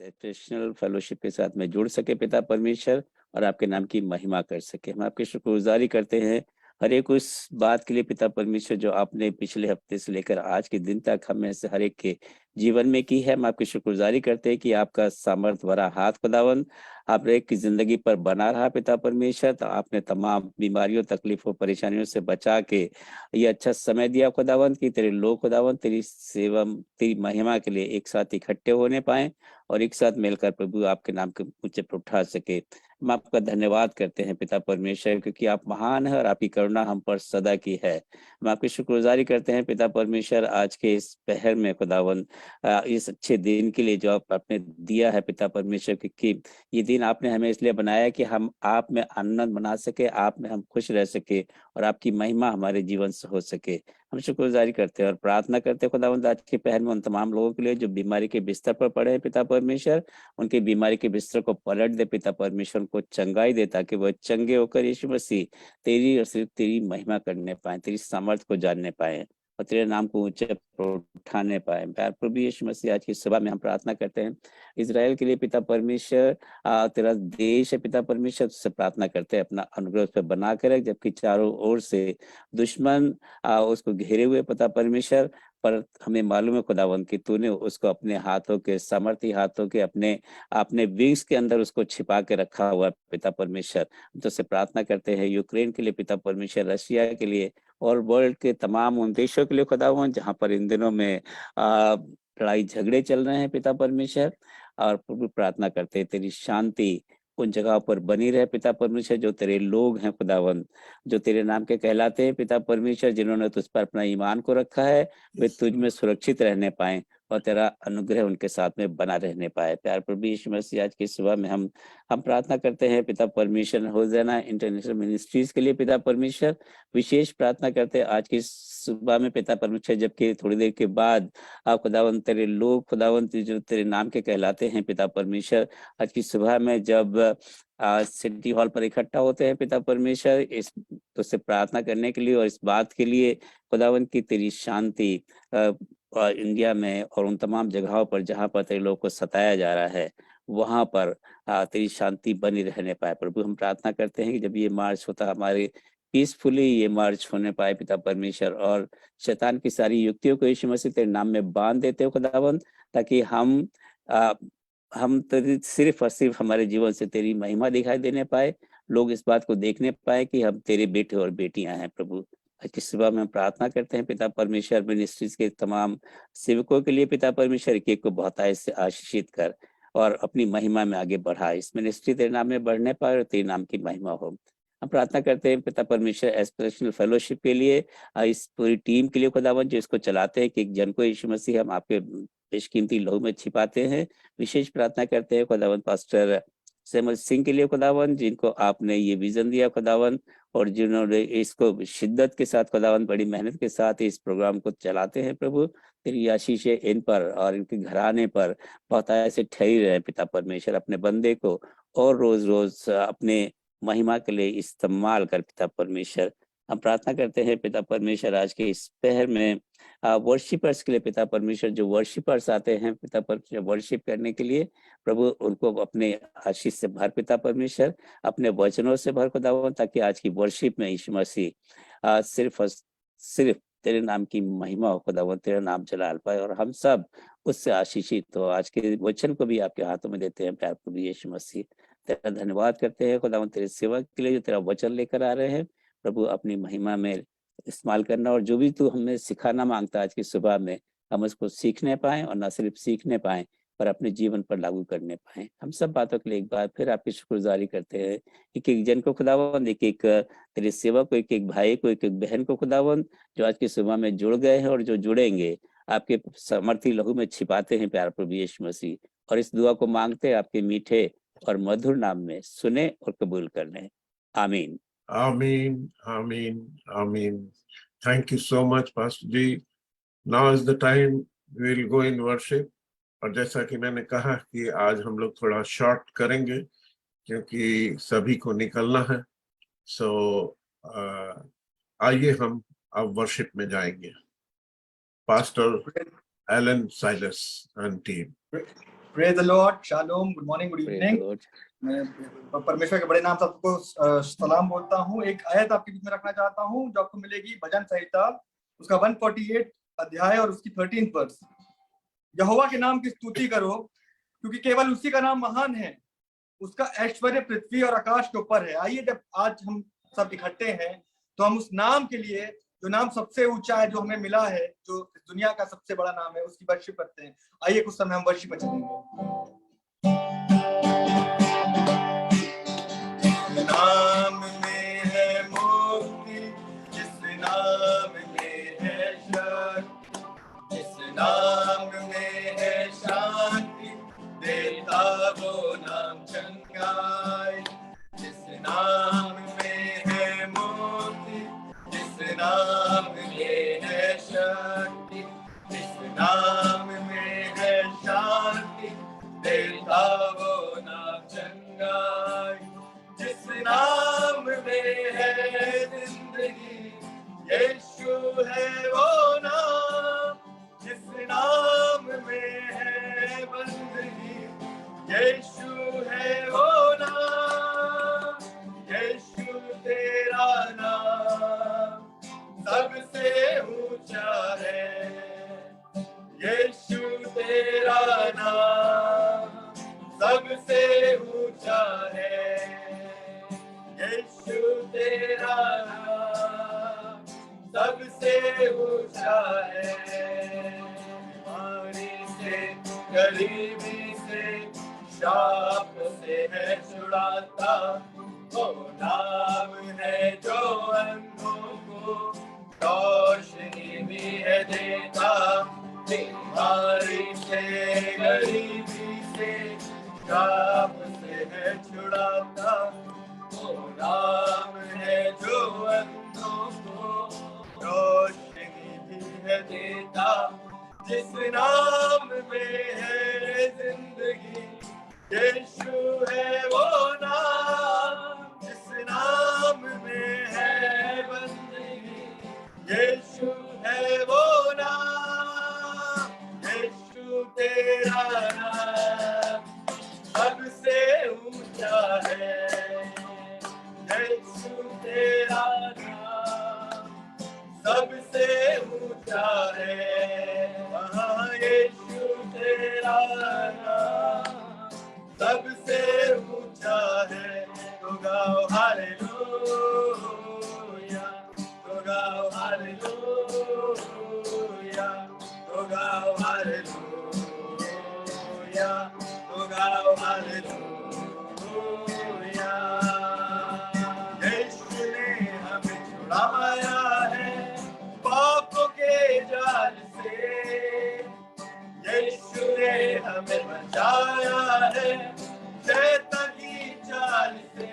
इस educational fellowship के साथ में जुड़ सके पिता परमेश्वर, और आपके नाम की महिमा कर सके। हम आपकी शुक्रगुजारी करते हैं हर एक उस बात के लिए पिता परमेश्वर जो आपने पिछले हफ्ते से लेकर आज के दिन तक हमें से हर एक के जीवन में की है। हम आपकी शुक्रगुजारी करते हैं कि आपका सामर्थ भरा हाथ खुदावन आप हर एक की जिंदगी पर बना रहा पिता परमेश्वर। तो आपने तमाम बीमारियों, तकलीफों, परेशानियों से बचा के ये अच्छा समय दिया खुदावन कि तेरे लोग खुदावन तेरी सेवा, तेरी महिमा के लिए एक साथ इकट्ठे होने पाए और एक साथ मिलकर प्रभु आपके नाम के ऊंचे पर उठा सके। हम आपका धन्यवाद करते हैं पिता परमेश्वर, क्योंकि आप महान है और आपकी करुणा हम पर सदा की है। हम आपकी शुक्रगुजारी करते हैं पिता परमेश्वर आज के इस पहर में खुदावन इस अच्छे दिन के लिए जो आपने दिया है पिता परमेश्वर, क्योंकि ये दिन आपने हमें इसलिए बनाया कि हम आप में आनंद मना सके, आप में हम खुश रह सके और आपकी महिमा हमारे जीवन से हो सके। हम शुक्रगुजारी करते हैं और प्रार्थना करते हैं खुदावंद आज के पहर में उन तमाम लोगों के लिए जो बीमारी के बिस्तर पर पड़े हैं पिता परमेश्वर, उनकी बीमारी के बिस्तर को पलट दे पिता परमेश्वर, उनको चंगाई दे ताकि वह चंगे होकर यीशु मसीह तेरी और सिर्फ तेरी महिमा करने पाए, तेरी सामर्थ को जानने पाए और तेरे नाम को ऊंचे पर उठाने पाए। प्यार प्रभु यीशु मसीह आज की सुबह में हम प्रार्थना करते हैं इजराइल के लिए पिता परमेश्वर, तेरा देश है पिता परमेश्वर, तुझसे प्रार्थना करते हैं अपना अनुग्रह उस पर बना कर रख, जबकि चारों ओर से दुश्मन उसको घेरे हुए पिता परमेश्वर। पर हमें मालूम है खुदावंद कि तूने उसको अपने हाथों के सामर्थी हाथों के अपने अपने विंग्स के अंदर उसको छिपा के रखा हुआ है पिता परमेश्वर। हम तो से प्रार्थना करते हैं यूक्रेन के लिए पिता परमेश्वर, रशिया के लिए और वर्ल्ड के तमाम उन देशों के लिए खुदावंद जहाँ पर इन दिनों में लड़ाई झगड़े चल रहे हैं पिता परमेश्वर। और प्रभु प्रार्थना करते हैं तेरी शांति उन जगहों पर बनी रहे पिता परमेश्वर जो तेरे लोग हैं खुदावंद, जो तेरे नाम के कहलाते हैं पिता परमेश्वर, जिन्होंने तुझ पर अपना ईमान को रखा है, वे तुझ में सुरक्षित रहने पाए और तेरा अनुग्रह उनके साथ में बना रहने पाए। प्यार प्रभु यीशु मसीह आज की सुबह में हम प्रार्थना करते हैं पिता परमेश्वर होजाना इंटरनेशनल मिनिस्ट्रीज के लिए पिता परमेश्वर, विशेष प्रार्थना करते हैं आज की सुबह में पिता परमेश्वर, जबकि थोड़ी देर के बाद आप खुदावंत तेरे लोग खुदावंत जो तेरे नाम के कहलाते हैं पिता परमेश्वर, आज की सुबह में जब सिटी हॉल पर इकट्ठा होते हैं पिता परमेश्वर इस तुझसे प्रार्थना करने के लिए और इस बात के लिए खुदावंत की तेरी शांति इंडिया में और उन तमाम जगहों पर जहाँ पर तेरे लोगों को सताया जा रहा है वहां पर तेरी शांति बनी रहने पाए। प्रभु हम प्रार्थना करते हैं कि जब ये मार्च होता हमारे पीसफुली ये मार्च होने पाए पिता परमेश्वर, और शैतान की सारी युक्तियों को यीशु मसीह तेरे नाम में बांध देते हो खुदावंत, ताकि हम तेरी सिर्फ और सिर्फ हमारे जीवन से तेरी महिमा दिखाई देने पाए, लोग इस बात को देखने पाए कि हम तेरे बेटे और बेटियां हैं। प्रभु आज की सुबह में हम प्रार्थना करते हैं पिता परमेश्वर, मिनिस्ट्रीज के तमाम सेवकों के लिए पिता परमेश्वर, एक को बहुतायत से आशीषित कर और अपनी महिमा में आगे बढ़ा, इस मिनिस्ट्री तेरे नाम में बढ़ने पाए और तेरे नाम की महिमा हो। हम प्रार्थना करते हैं पिता परमेश्वर एस्पिरेशनल फेलोशिप के लिए, इस पूरी टीम के लिए खुदावन जो इसको चलाते हैं कि एक जन को यीशु मसीह हम आपके बेशकीमती लहू में छिपाते हैं। विशेष प्रार्थना करते हैं खुदावन पास्टर सेमल सिंह के लिए खुदावन, जिनको आपने ये विजन दिया खुदावन और जिन्होंने इसको शिद्दत के साथ खुदावन बड़ी मेहनत के साथ इस प्रोग्राम को चलाते हैं। प्रभु तेरी आशीषें इन पर और इनके घराने पर बहुत ऐसे ठहरी रहे पिता परमेश्वर, अपने बंदे को और रोज रोज अपने महिमा के लिए इस्तेमाल कर पिता परमेश्वर। हम प्रार्थना करते हैं पिता परमेश्वर आज के इस पहर में वर्शिपर्स के लिए पिता परमेश्वर, जो वर्शिपर्स आते हैं पिता परमेश्वर वर्शिप करने के लिए, प्रभु उनको अपने आशीष से भर पिता परमेश्वर, अपने वचनों से भर खुदावन, ताकि आज की वर्शिप में यीशु मसीह सिर्फ और सिर्फ तेरे नाम की महिमा हो खुदावन, तेरा नाम जलाल पाए और हम सब उससे आशीषित हो। आज के वचन को भी आपके हाथों में देते हैं प्यार प्रभु यीशु मसीह, तेरा धन्यवाद करते हैं खुदावन तेरे सेवा के लिए जो तेरा वचन लेकर आ रहे हैं। प्रभु अपनी महिमा में इस्तेमाल करना और जो भी तू हमें सिखाना मांगता है आज की सुबह में, हम उसको सीखने पाएं और न सिर्फ सीखने पाएं पर अपने जीवन पर लागू करने पाएं। हम सब बातों के लिए एक बार फिर आपकी शुक्रगुजारी करते हैं। एक एक जन को खुदावंद, एक एक तेरे सेवा को, एक एक भाई को, एक एक बहन को खुदावंद, जो आज की सुबह में जुड़ गए हैं और जो जुड़ेंगे, आपके समर्थी लहू में छिपाते हैं प्यार प्रभु यीशु मसीह, और इस दुआ को मांगते हैं आपके मीठे और मधुर नाम में, सुने और कबूल कर लें। आमीन। Amen, Amen, Amen. Thank you so much, Pastor Ji. Now is the time we'll go in worship. और जैसा कि मैंने कहा कि आज हम लोग थोड़ा शॉर्ट करेंगे क्योंकि सभी को निकलना है। सो आइए हम अब वर्शिप में जाएंगे। Pastor Alan Silas and team. Praise the Lord, Shalom, good morning, good Praise evening. the Lord. मैं परमेश्वर के बड़े नाम से आपको सलाम बोलता हूँ। एक आयत आपके बीच में रखना चाहता हूँ जो आपको मिलेगी भजन संहिता उसका 148 अध्याय और उसकी 13 वर्स। यहोवा के नाम की स्तुति करो क्योंकि केवल उसी का नाम महान है, उसका ऐश्वर्य पृथ्वी और आकाश के ऊपर है। आइए जब आज हम सब इकट्ठे हैं तो हम उस नाम के लिए, जो नाम सबसे ऊंचा है, जो हमें मिला है, जो दुनिया का सबसे बड़ा नाम है, उसकी वर्शिप करते हैं। आइए कुछ समय हम वर्शिप में चलेंगे। नाम में है मुक्ति, जिस नाम में है शक्ति, जिस नाम में है शांति, देता वो नाम चंगाई। जिस नाम में है मुक्ति, जिस नाम में है शक्ति, जिस नाम में है शांति, देता वो नाम चंगाई। जिस नाम में है जिंदगी, यीशु है वो नाम। जिस नाम में है बंदगी, यीशु है वो नाम। यीशु तेरा नाम सबसे ऊंचा है। यीशु तेरा नाम सबसे ऊंचा है। यीशु तेरा नाम सबसे ऊंचा है। बीमारी से, गरीबी से, शाप से है छुड़ाता, वो नाम है जो अंधों को रोशनी भी है देता। बीमारी से, गरीबी से, शाप से है छुड़ाता, वो नाम है जो अंधों को रोशनी भी है देता। जिस नाम में है जिंदगी, यीशु है वो नाम। जिस नाम में है बंदगी, यीशु है वो नाम। यीशु तेरा नाम सबसे ऊंचा है। यीशु तेरा नाम सबसे ऊंचा है। हाँ, यीशु तेरा नाम सबसे ऊंचा है। तो गाओ हालेलुया, तो गाओ हालेलुया, तो गाओ हालेलुया, तो गाओ हालेलुया। यीशु ने हमें छुड़ाया है पापों के जाल से। यीशु ने हमें बचाया है शैतान की चाल से।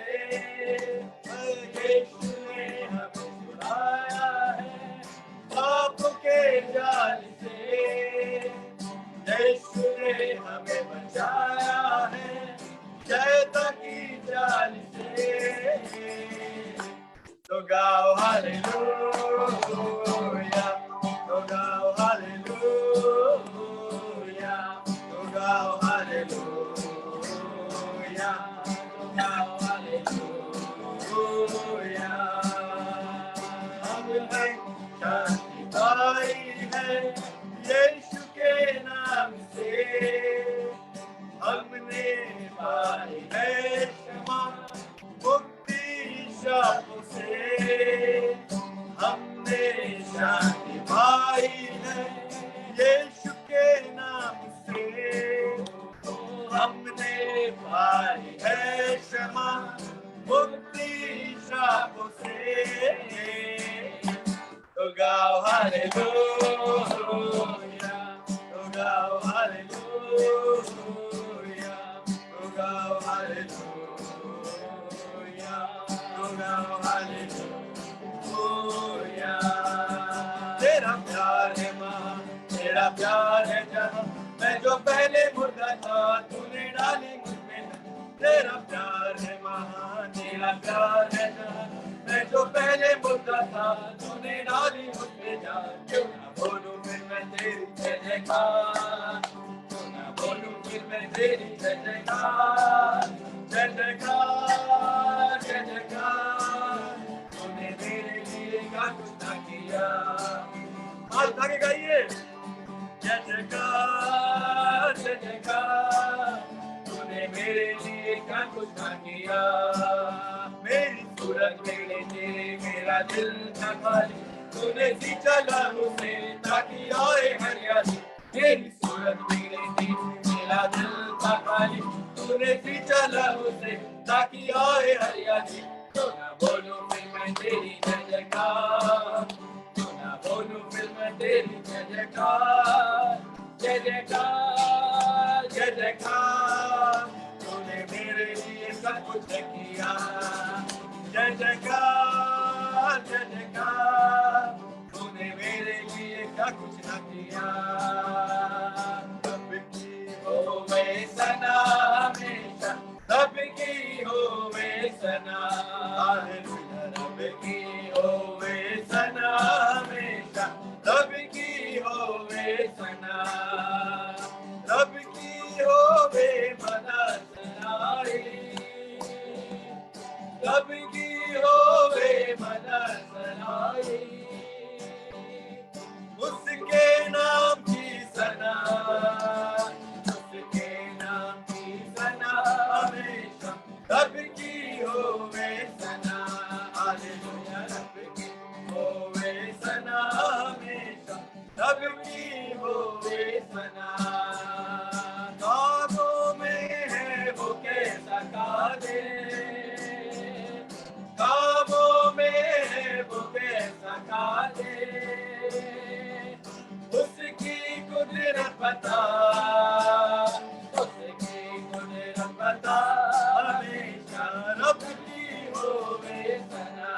यीशु ने हमें छुड़ाया है पापों के जाल से। यीशु ने हमें बचाया है शैतान की चाल से। तो गाओ हालेलुया, तो गाओ हालेलुया, तो गाओ हालेलुया, तो गाओ हालेलुया। हम हैं शांति पाई है यीशु के नाम से। हमने पाई है क्षमा मुक्ति शापों से। हमने शांति पाई है यीशु के नाम से। हमने पाई है क्षमा मुक्ति शापों से। तो गाओ हालेलुया, तो गाओ हालेलुया, तो गाओ हालेलुया, तो गाओ हालेलुया। तेरा प्यार है महान, तेरा प्यार है जहां, मैं जो पहले मुर्दा था तूने डाली मुझ में। तेरा प्यार है महान, तेरा प्यार है जहां, मैं जो पहले मुर्दा था तूने डाली मुझ में जान। क्यों ना बोलूं फिर मैं तेरी जय जयकार, क्यों ना बोलूं फिर मैं जयकार जय जयकार जय जयकार, तूने मेरे लिए क्या कुछ ना किया। हाथ उठा के गाइए, जय जयकार जय जयकार, तूने मेरे लिए क्या कुछ ना किया। मेरी सूरत मेरे तेरे मेरा दिल था खाली, तूने सींचा लहू से ताकि आए हरियाली। मेरी सूरत मेरे तेरे मेरा दिल था खाली, तूने सींचा लहू से ताकि आए हरियाली। तो ना बोलूं फिर मैं तेरी जय जयकार, तो ना बोलूं फिर मैं तेरी जय जयकार। जय जयकार जय जयकार, तूने मेरे लिए सब कुछ किया। जय जयकार जय जयकार, तूने मेरे लिए क्या कुछ न किया। रब की हो मैं सना हमेशा, रब की हो मैं सना, हालेलुया। रब की हो मैं सना हमेशा, रब की हो मैं सना, रब की हो मैं मना सनाई, रब की हो मैं मना सनाई। उसके नाम की सना, उसके नाम की सना हमेशा, रब की हो मैं सना, हालेलुया। रब की हो मैं सना हमेशा, रब की हो मैं सना। काबों में है वो कैसा कादिर, काबों में है वो कैसा कादिर, उसकी कुदरत बता, उसकी कुदरत बता हमेशा। रब की हो वे सना,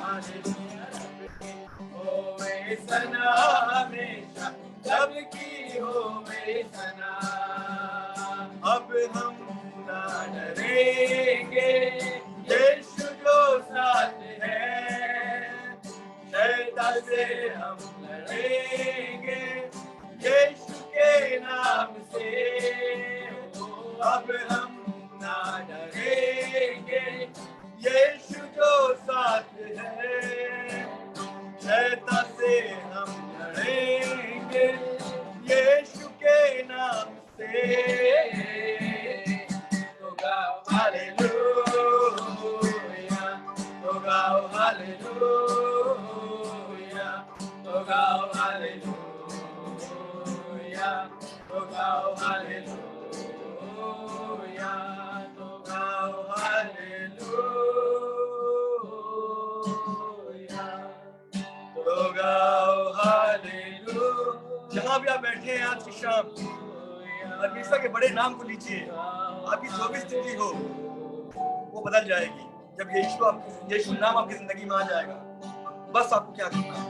हालेलुया। रब की हो वे सना हमेशा, रब की हो वे सना। अब हम ना डरेंगे, यीशु जो साथ है, शैतान से हम लड़ेंगे यीशु के नाम से। अब हम ना डरेंगे, यीशु जो साथ है, शैतान से हम लड़ेंगे यीशु के नाम से। तो गाओ हालेलुया, तो गाओ हालेलुया, तो गाओ हालेलुया, तो गाओ हालेलुया, तो गाओ हालेलुया, तो गाओ हालेलुया। जहाँ भी आप बैठे हैं आज की शाम, परमेश्वर के बड़े नाम को लीजिए। आपकी जो भी स्थिति हो वो बदल जाएगी जब यीशु नाम आपकी जिंदगी में आ जाएगा। बस आपको क्या करना है,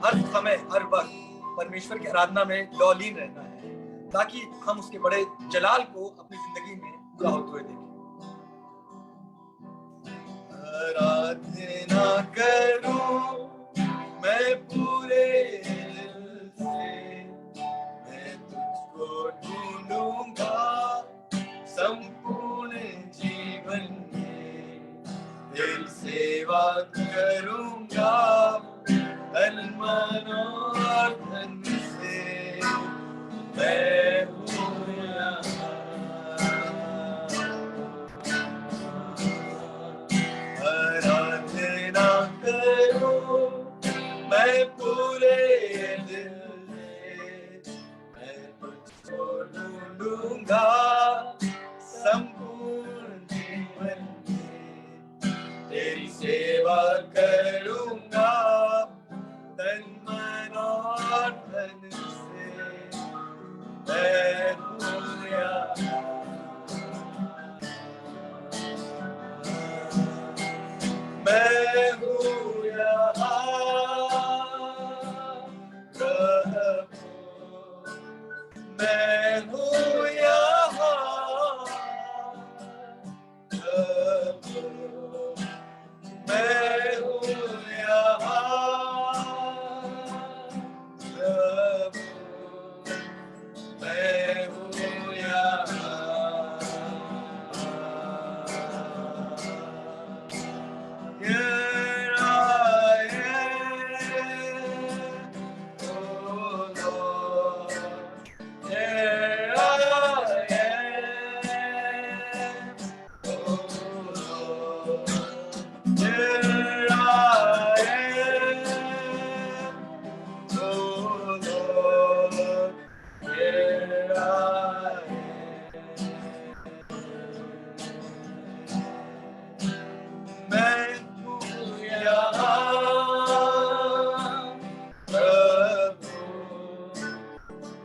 हर समय हर वक्त परमेश्वर की आराधना में लौलीन रहना है, ताकि हम उसके बड़े जलाल को अपनी जिंदगी में पूरा होते हुए देखें। आराधना करूं मैं पूरे दिल से, मैं तुझको ढूंढूंगा संपूर्ण जीवन में, तेरी सेवा करूंगा तन मन और धन से। मैं हूँ यहाँ, आराधना करूं मैं पूरे दिल से, मैं तुझको ढूंढूंगा संपूर्ण जीवन में, तेरी सेवा करूंगा तन मन और धन से। मैं हूँ यहाँ, मैं हूँ यहाँ प्रभु, मैं हूँ यहाँ प्रभु, मैं हूँ यहाँ प्रभु, मैं हूँ यहाँ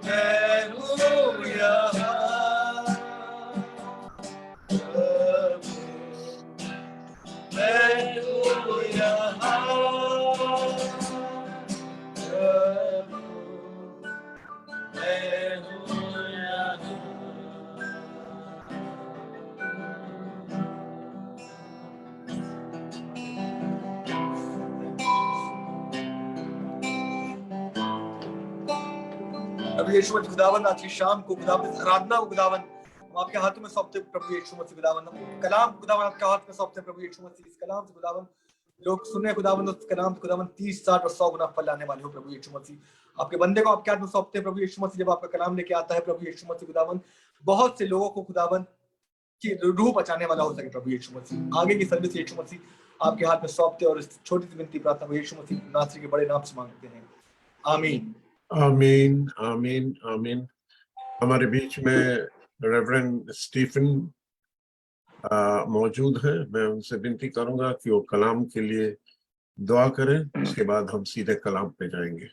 मैं हूँ यहाँ प्रभु, मैं हूँ यहाँ प्रभु, मैं हूँ यहाँ। प्रभु यीशु मसीह खुदावन, आज की शाम को खुदावन, इस आराधना को खुदावन हम आपके हाथों में सौंपते हैं प्रभु यीशु मसीह खुदावन। हम कलाम को खुदावन आपके हाथ में सौंपते हैं प्रभु यीशु मसीह। इस कलाम से खुदावन लोग सुने खुदावन, उस कलाम से खुदावन 30, 60 और 100 गुना फल लाने वाले हो प्रभु यीशु मसीह। आपके बंदे को आपके हाथ में सौंपते हैं प्रभु यीशु मसीह। जब आपका कलाम लेके आता है प्रभु यीशु मसीह खुदावन, बहुत से लोगों को खुदावन की रूह बचाने वाला हो सके प्रभु यीशु मसीह। आगे की सर्विस यीशु मसीह आपके हाथ में सौंपते और इस छोटी सी विनती प्रार्थना यीशु मसीह नासरी के बड़े नाम से मांगते हैं, आमीन। आमीन आमीन आमीन। हमारे बीच में रेवरेंड स्टीफन मौजूद है। मैं उनसे विनती करूंगा कि वो कलाम के लिए दुआ करें, उसके बाद हम सीधे कलाम पे जाएंगे।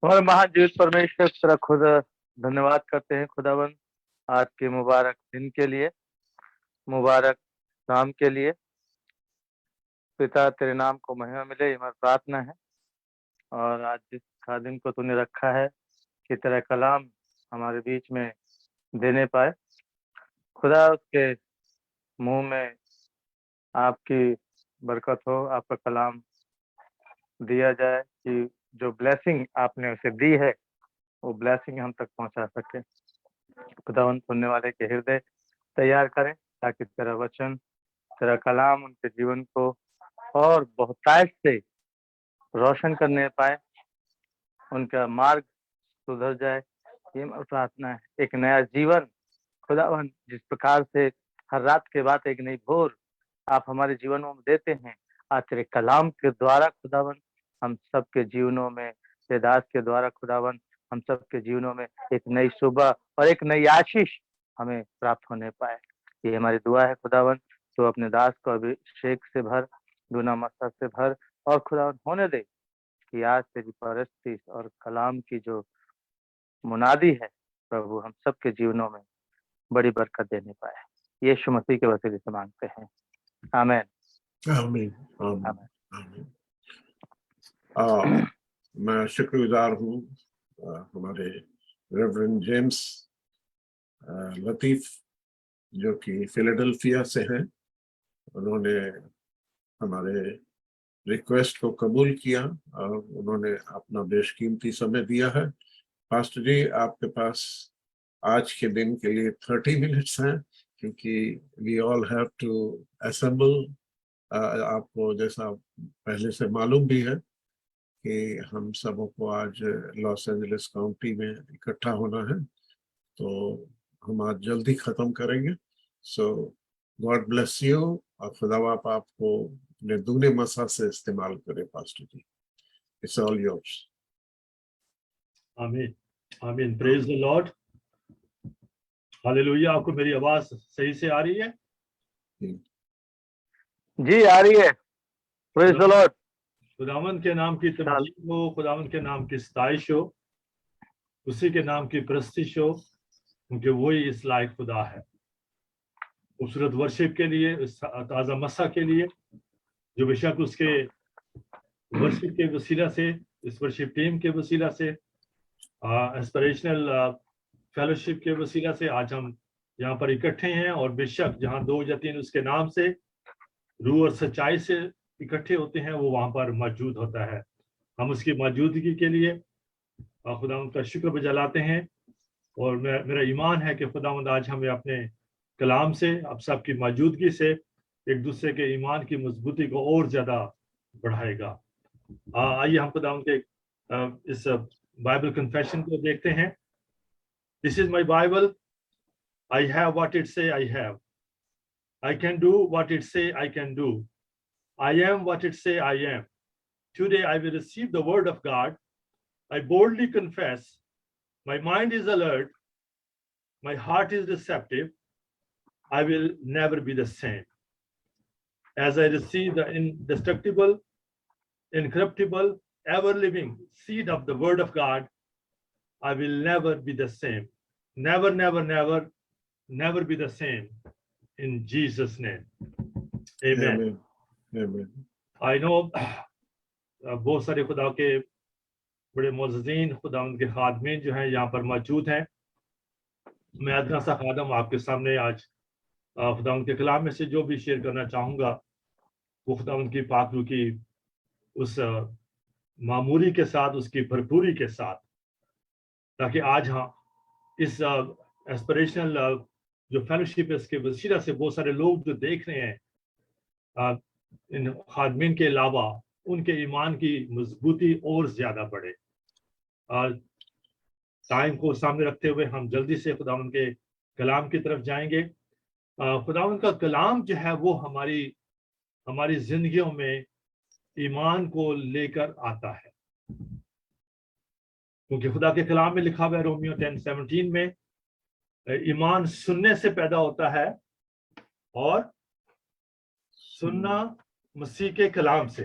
और महाजीवित परमेश्वर तेरा खुद धन्यवाद करते हैं खुदावन आज के मुबारक दिन के लिए, मुबारक शाम के लिए। पिता तेरे नाम को महिमा मिले, ये हमारी प्रार्थना है। और आज जिस खादिम को तूने रखा है कि तेरा कलाम हमारे बीच में देने पाए, खुदा उसके मुंह में आपकी बरकत हो, आपका कलाम दिया जाए कि जो ब्लेसिंग आपने उसे दी है वो ब्लेसिंग हम तक पहुंचा सके। खुदावन सुनने वाले के हृदय तैयार करें ताकि तेरा वचन, तेरा कलाम उनके जीवन को और बहुतायत से रोशन करने पाए, उनका मार्ग सुधर जाए। ये प्रार्थना है। एक नया जीवन खुदावन, जिस प्रकार से हर रात के बाद एक नई भोर आप हमारे जीवनों में देते हैं, आज तेरे कलाम के द्वारा खुदावन हम सबके जीवनों में, तेरे दास के द्वारा खुदावन हम सबके जीवनों में एक नई सुबह और एक नई आशीष हमें प्राप्त होने पाए। ये हमारी दुआ है खुदावन। तो अपने दास को अभिषेक से भर, दूना मसा से भर, और खुदावन होने दे कि आज तेरी परस्ती और कलाम की जो मुनादी है प्रभु, हम सबके जीवनों में बड़ी बरकत देने पाए। यीशु मसीह के वसीले से मांगते हैं, आमीन आमीन आमीन आमीन। मैं शुक्रगुजार हूँ हमारे रेवरेंड जेम्स लतीफ जो कि फिलाडेल्फिया से हैं। उन्होंने हमारे रिक्वेस्ट को कबूल किया और उन्होंने अपना बेशकीमती समय दिया है। पास्टर जी, आपके पास आज के दिन के लिए 30 मिनट्स हैं, क्योंकि we all have to assemble. आपको जैसा पहले से मालूम भी है कि हम सबों को आज लॉस एंजलिस काउंटी में इकट्ठा होना है, तो हम आज जल्दी खत्म करेंगे। सो गॉड ब्लेस यू और खुदा बाप आपको अपने दूने मसा से इस्तेमाल करे। Pastor ji, it's all yours. आमीन आमीन। Praise the Lord, hallelujah. आपको मेरी आवाज सही से आ रही है? जी आ रही है। Praise the Lord. खुदावंद के नाम की तमजीद हो, खुदावंद के नाम की सताइश हो, उसी के नाम की प्रस्तिश हो, क्योंकि वही इस लायक खुदा है। खूबसूरत वर्शिप के लिए, इस ताज़ा मसा के लिए, जो बेशक उसके वर्शिप के वसीला से, इस वर्शिप टीम के वसीला से, एस्पिरेशनल फेलोशिप के वसीला से आज हम यहाँ पर इकट्ठे हैं। और बेशक जहाँ 2 या 3 उसके नाम से, रूह और सच्चाई से इकट्ठे होते हैं, वो वहाँ पर मौजूद होता है। हम उसकी मौजूदगी के लिए खुदावंद का शुक्र बजाते हैं। और मेरा ईमान है कि खुदावंद आज हमें अपने कलाम से, आप सबकी मौजूदगी से एक दूसरे के ईमान की मजबूती को और ज़्यादा बढ़ाएगा। आइए हम खुदावंद के इस बाइबल कन्फेशन को देखते हैं। This is my Bible, I have what it say I have, I can do what it say I can do. I am what it say I am. Today I will receive the word of God. I boldly confess. My mind is alert. My heart is receptive. I will never be the same. As I receive the indestructible, incorruptible, ever-living seed of the word of God, I will never be the same. Never, never, never, never be the same. In Jesus' name. Amen. Amen. Amen. I know बहुत सारे खुदा के बड़े मोअज़्ज़ीन खुदा उनके खादमीन जो हैं यहाँ पर मौजूद हैं। मैं अदना सा खादम आपके सामने आज खुदा उनके कलाम में से जो भी शेयर करना चाहूँगा वो खुदा उनकी पाक रूह की उस मामूली के साथ, उसकी भरपूरी के साथ, ताकि आज हाँ इस एस्पिरेशनल जो फेलोशिप है इसके वसीला से बहुत सारे लोग जो देख रहे हैं इन खादमीन के अलावा उनके ईमान की मजबूती और ज्यादा बढ़े। टाइम को सामने रखते हुए हम जल्दी से खुदावंद के कलाम की तरफ जाएंगे। खुदावंद का कलाम जो है वो हमारी जिंदगियों में ईमान को लेकर आता है, क्योंकि खुदा के कलाम में लिखा हुआ है रोमियो 10:17 में, ईमान सुनने से पैदा होता है और सुनना मसीह के कलाम से।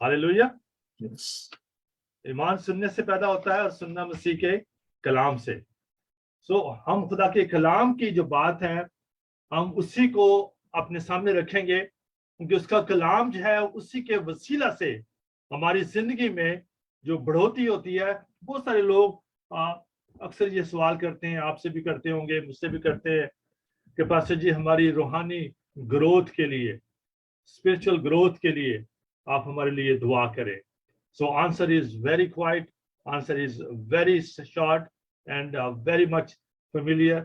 हालेलुया। ईमान सुनने से पैदा होता है और सुनना मसीह के कलाम से। सो हम खुदा के कलाम की जो बात है हम उसी को अपने सामने रखेंगे, क्योंकि उसका कलाम जो है उसी के वसीला से हमारी जिंदगी में जो बढ़ोतरी होती है। बहुत सारे लोग अक्सर ये सवाल करते हैं, आपसे भी करते होंगे, मुझसे भी करते हैं कि पास्टर जी हमारी रूहानी ग्रोथ के लिए, स्पिरिचुअल ग्रोथ के लिए आप हमारे लिए दुआ करें। So answer is very quite, answer is very short and very much familiar.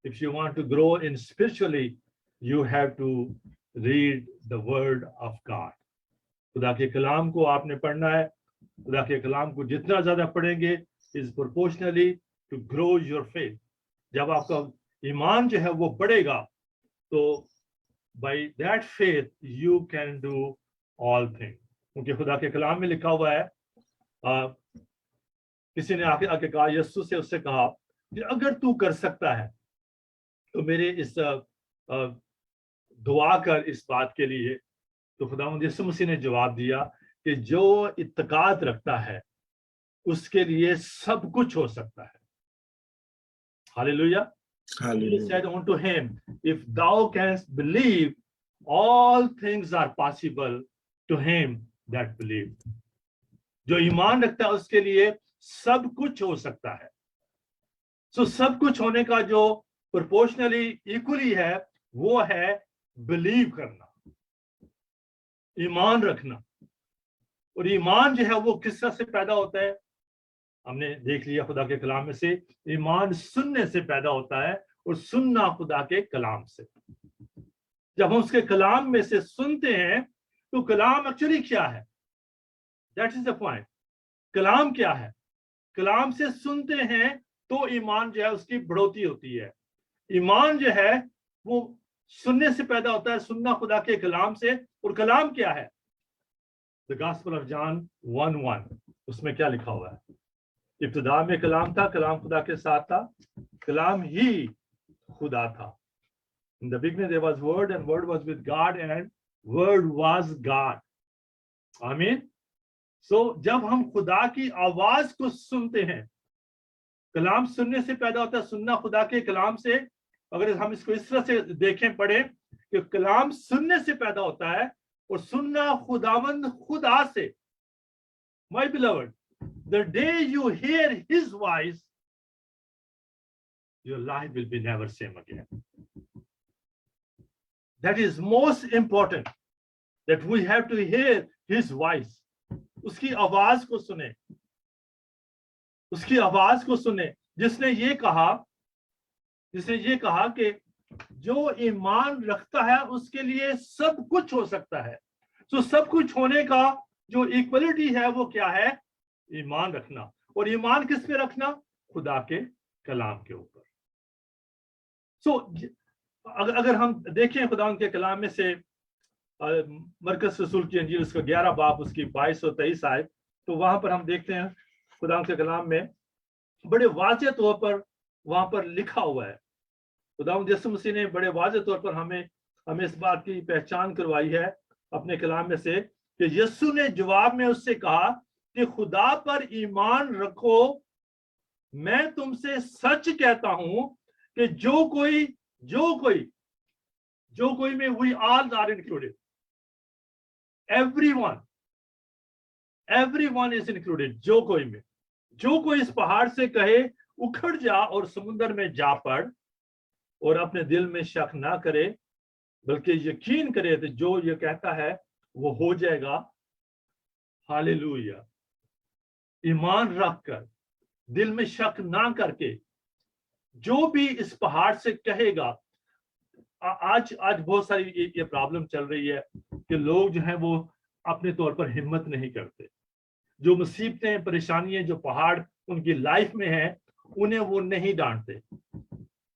If you want to grow in spiritually, you have to read the word of God. खुदा के कलाम को आपने पढ़ना है। खुदा के कलाम को जितना ज्यादा पढ़ेंगे is proportionally to grow your faith. जब आपका ईमान जो है वो बढ़ेगा तो by that faith you can do all things. क्योंकि खुदा के कलाम में लिखा हुआ है, किसी ने आके कहा, यीशु से उससे कहा कि अगर तू कर सकता है तो मेरे इस दुआ कर इस बात के लिए। तो खुदावंद यीशु मसीह ने जवाब दिया कि जो इत्तकाद रखता है उसके लिए सब कुछ हो सकता है। Hallelujah. He said unto him, if thou canst believe, all things are possible to him that believe. जो ईमान रखता है उसके लिए सब कुछ हो सकता है। सो सब कुछ होने का जो प्रोपोर्शनली इक्वली है वो है बिलीव करना, ईमान रखना। और ईमान जो है वो किस तरह से पैदा होता है, हमने देख लिया खुदा के कलाम में से। ईमान सुनने से पैदा होता है और सुनना खुदा के कलाम से। जब हम उसके कलाम में से सुनते हैं तो कलाम एक्चुअली क्या है, दैट इज द पॉइंट। कलाम क्या है? कलाम से सुनते हैं तो ईमान जो है उसकी बढ़ोतरी होती है। ईमान जो है वो सुनने से पैदा होता है, सुनना खुदा के कलाम से। और कलाम क्या है? द गॉस्पेल ऑफ जॉन 1:1, उसमें क्या लिखा हुआ है? इब्तिदा में कलाम था, कलाम खुदा के साथ था, कलाम ही खुदा था। In the beginning there was word and word was with God and word was God. आमीन। सो जब हम खुदा की आवाज को सुनते हैं, कलाम सुनने से पैदा होता है, सुनना खुदा के कलाम से। अगर हम इसको इस तरह से देखें, पढ़ें कि कलाम सुनने से पैदा होता है और सुनना खुदावंद खुदा से। My beloved, the day you hear his voice, your life will be never same again. That is most important, that we have to hear his voice. उसकी आवाज को सुने, उसकी आवाज को सुने, जिसने ये कहा कि जो ईमान रखता है उसके लिए सब कुछ हो सकता है। तो सब कुछ होने का जो इक्वलिटी है वो क्या है? ईमान रखना। और ईमान किस पे रखना? खुदा के कलाम के ऊपर। सो अगर हम देखें खुदा के कलाम में से मरकस रसूल की अंजील उसका 11 बाब उसकी 22 और 23 आयत, तो वहां पर हम देखते हैं खुदा के कलाम में बड़े वाज़ेह तौर पर वहां पर लिखा हुआ है। खुदा यीशु मसीह ने बड़े वाज़ेह तौर पर हमें इस बात की पहचान करवाई है अपने कलाम में से कि यीशु ने जवाब में उससे कहा कि खुदा पर ईमान रखो मैं तुमसे सच कहता हूं कि जो कोई में we all are included, everyone is included. जो कोई इस पहाड़ से कहे उखड़ जा और समुद्र में जा पड़, और अपने दिल में शक ना करे बल्कि यकीन करे तो जो ये कहता है वो हो जाएगा। हालेलुया। ईमान रखकर, दिल में शक ना करके, जो भी इस पहाड़ से कहेगा। आज बहुत सारी ये प्रॉब्लम चल रही है कि लोग जो हैं वो अपने तौर पर हिम्मत नहीं करते। जो मुसीबतें, परेशानियां, जो पहाड़ उनकी लाइफ में है, उन्हें वो नहीं डांटते।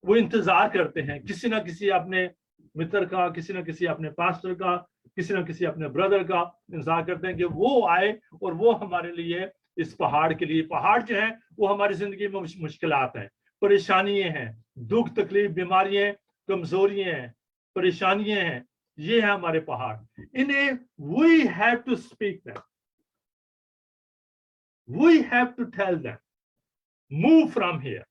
वो इंतजार करते हैं किसी ना किसी अपने मित्र का, किसी ना किसी अपने पास्टर का, किसी ना किसी अपने ब्रदर का इंतजार करते हैं कि वो आए और वो हमारे लिए इस पहाड़ के लिए, पहाड़ जो है वो हमारी जिंदगी में मुश्किलात हैं, परेशानियां हैं, दुख तकलीफ, बीमारियां, कमजोरियां हैं, परेशानियां हैं, ये है हमारे पहाड़। इन्हें we have to speak them, we have to tell them move from here.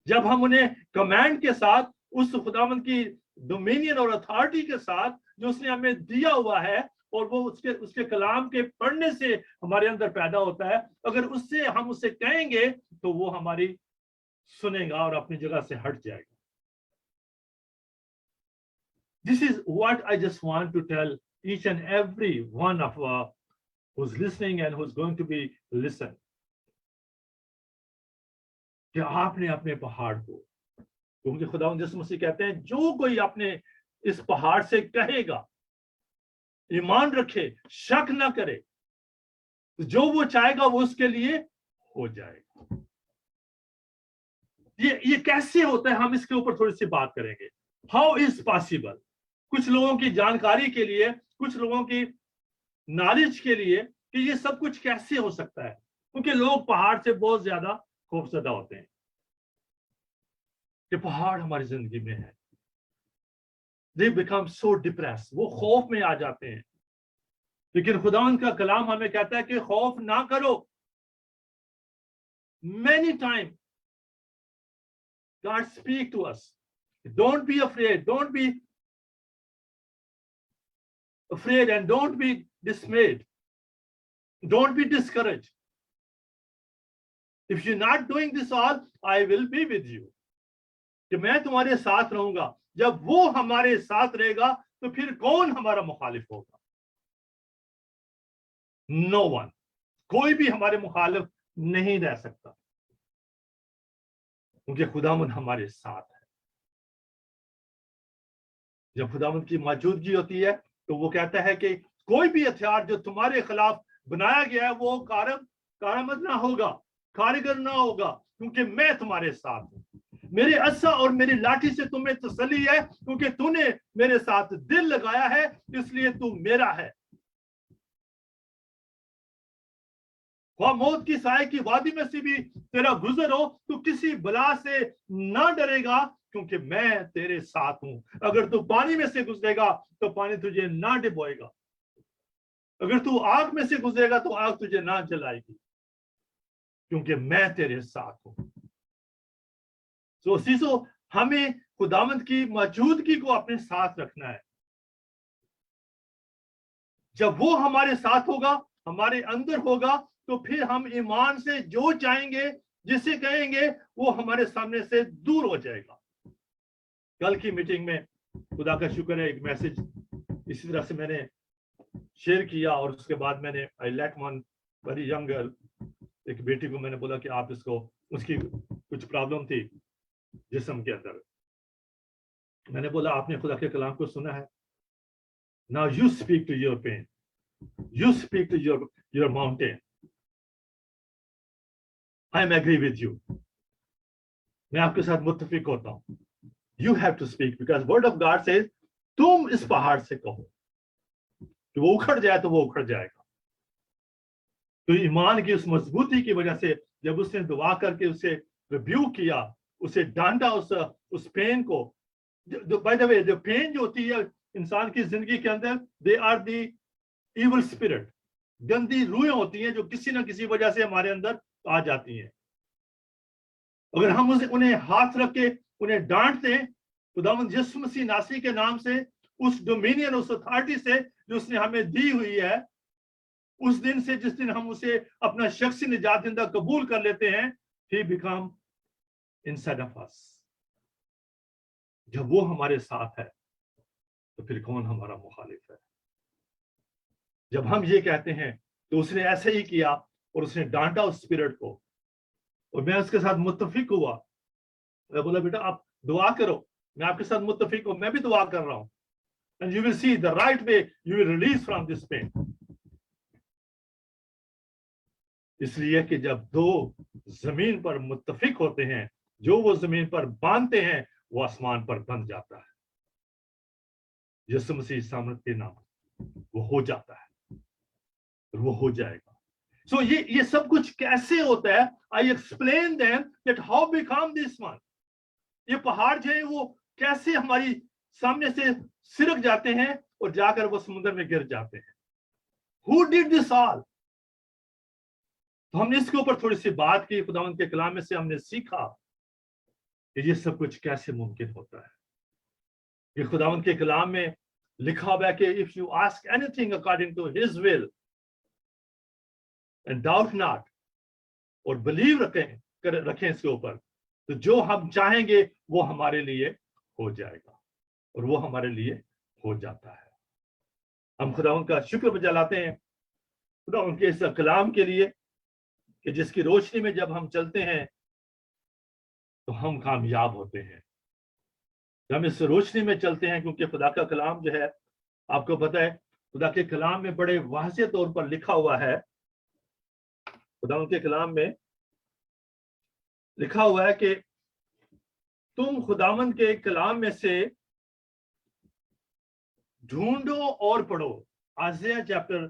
जब हम उन्हें कमांड के साथ, उस खुदावंद की डोमिनियन और अथॉरिटी के साथ जो उसने हमें दिया हुआ है, और वो उसके कलाम के पढ़ने से हमारे अंदर पैदा होता है, अगर उससे हम उसे कहेंगे तो वो हमारी सुनेगा और अपनी जगह से हट जाएगा। This is what I just want to tell each and every one of who's listening and who's going to be listen, कि आपने अपने पहाड़ को, क्योंकि खुदावंद यीशु मसीह कहते हैं जो कोई अपने इस पहाड़ से कहेगा, ईमान रखे, शक ना करे, तो जो वो चाहेगा वो उसके लिए हो जाएगा। ये कैसे होता है, हम इसके ऊपर थोड़ी सी बात करेंगे। हाउ इज पॉसिबल, कुछ लोगों की जानकारी के लिए, कुछ लोगों की नॉलेज के लिए, कि ये सब कुछ कैसे हो सकता है, क्योंकि लोग पहाड़ से बहुत ज्यादा खौफजदा होते हैं कि पहाड़ हमारी जिंदगी में है। They become so depressed, वो खौफ में आ जाते हैं। लेकिन खुदावंद का कलाम हमें कहता है कि खौफ ना करो। Many times God speak to us, don't be afraid, don't be afraid and don't be dismayed, don't be discouraged. If you're not doing this all, I will be with you, कि मैं तुम्हारे साथ रहूंगा। जब वो हमारे साथ रहेगा तो फिर कौन हमारा मुखालिफ होगा? नो वन, कोई भी हमारे मुखालिफ नहीं रह सकता, क्योंकि खुदावंद हमारे साथ है। जब खुदावंद की मौजूदगी होती है तो वो कहता है कि कोई भी हथियार जो तुम्हारे खिलाफ बनाया गया है वो कारामद ना होगा, कारीगर ना होगा, क्योंकि मैं तुम्हारे साथ हूं। मेरे अस्सा और मेरी लाठी से तुम्हें तसल्ली है, क्योंकि तूने मेरे साथ दिल लगाया है, इसलिए तू मेरा है। मौत की साए की वादी में से भी तेरा गुजर हो, तू किसी बला से ना डरेगा, क्योंकि मैं तेरे साथ हूं। अगर तू पानी में से गुजरेगा तो पानी तुझे ना डुबोएगा, अगर तू आग में से गुजरेगा तो आग तुझे ना जलाएगी, क्योंकि मैं तेरे साथ हूं। तो हमें खुदावंद की मौजूदगी को अपने साथ रखना है। जब वो हमारे साथ होगा, हमारे अंदर होगा, तो फिर हम ईमान से जो चाहेंगे, जिसे कहेंगे, वो हमारे सामने से दूर हो जाएगा। कल की मीटिंग में खुदा का शुक्र है, एक मैसेज इसी तरह से मैंने शेयर किया, और उसके बाद मैंने I let one very young girl, एक बेटी को मैंने बोला कि आप इसको, उसकी कुछ प्रॉब्लम थी जिस्म के अंदर, मैंने बोला आपने खुदा के कलाम को सुना है, now you speak to your pain, you speak to your mountain, I am agree with you, मैं आपके साथ मुत्तफिक होता हूं। You have to speak, because word of God says तुम इस पहाड़ से कहो कि वो उखड़ जाए तो वो उखड़ जाएगा। तो ईमान की उस मजबूती की वजह से जब उसने दुआ करके उसे रिब्यूक किया, उसे डांटा, उस पेन को, बाय द वे जो पेन जो होती है इंसान की जिंदगी के अंदर, they are the evil spirit, गंदी रूहें होती हैं जो किसी ना किसी वजह से हमारे अंदर आ जाती हैं। अगर हम उन्हें हाथ रख के उन्हें डांट दें, खुदावंद यीशु मसीह नासरी के नाम से, उस डोमिनियन, उस अथॉरिटी से जो उसने हमें दी हुई है, उस दिन से जिस दिन हम उसे अपना शख्सी निजात दहिंदा कबूल कर लेते हैं, he become inside of us। जब वो हमारे साथ है तो फिर कौन हमारा मुखालिफ है? जब हम ये कहते हैं तो उसने ऐसे ही किया और उसने डांटा उस स्पिरिट को, और मैं उसके साथ मुत्तफिक हुआ। मैं बोला बेटा आप दुआ करो, मैं आपके साथ मुत्तफिक हूं, मैं भी दुआ कर रहा हूं, and you will see the right way you will release from this pain। इसलिए कि जब दो जमीन पर मुत्तफिक होते हैं, जो वो जमीन पर बांधते हैं वो आसमान पर बंध जाता है। यीशु मसीह सामर्थ के नाम वो हो जाता है और वो हो जाएगा। सो ये सब कुछ कैसे होता है? I explain them that how become this one. ये पहाड़ जो है वो कैसे हमारी सामने से सिरक जाते हैं और जाकर वो समुद्र में गिर जाते हैं। Who did this all? तो हमने इसके ऊपर थोड़ी सी बात की, खुदावंद के कलाम में से हमने सीखा कि ये सब कुछ कैसे मुमकिन होता है। ये खुदावंद के कलाम में लिखा हुआ है कि if you ask anything according to his will and doubt not, और बिलीव रखें इसके ऊपर, तो जो हम चाहेंगे वो हमारे लिए हो जाएगा और वो हमारे लिए हो जाता है। हम खुदावंद का शुक्र बजा लाते हैं खुदावंद के इस कलाम के लिए कि जिसकी रोशनी में जब हम चलते हैं तो हम कामयाब होते हैं। जब हम इस रोशनी में चलते हैं, क्योंकि खुदा का कलाम जो है, आपको पता है खुदा के कलाम में बड़े वाज़ेह तौर पर लिखा हुआ है, खुदा के कलाम में लिखा हुआ है कि तुम खुदावंद के कलाम में से ढूंढो और पढ़ो। Isaiah chapter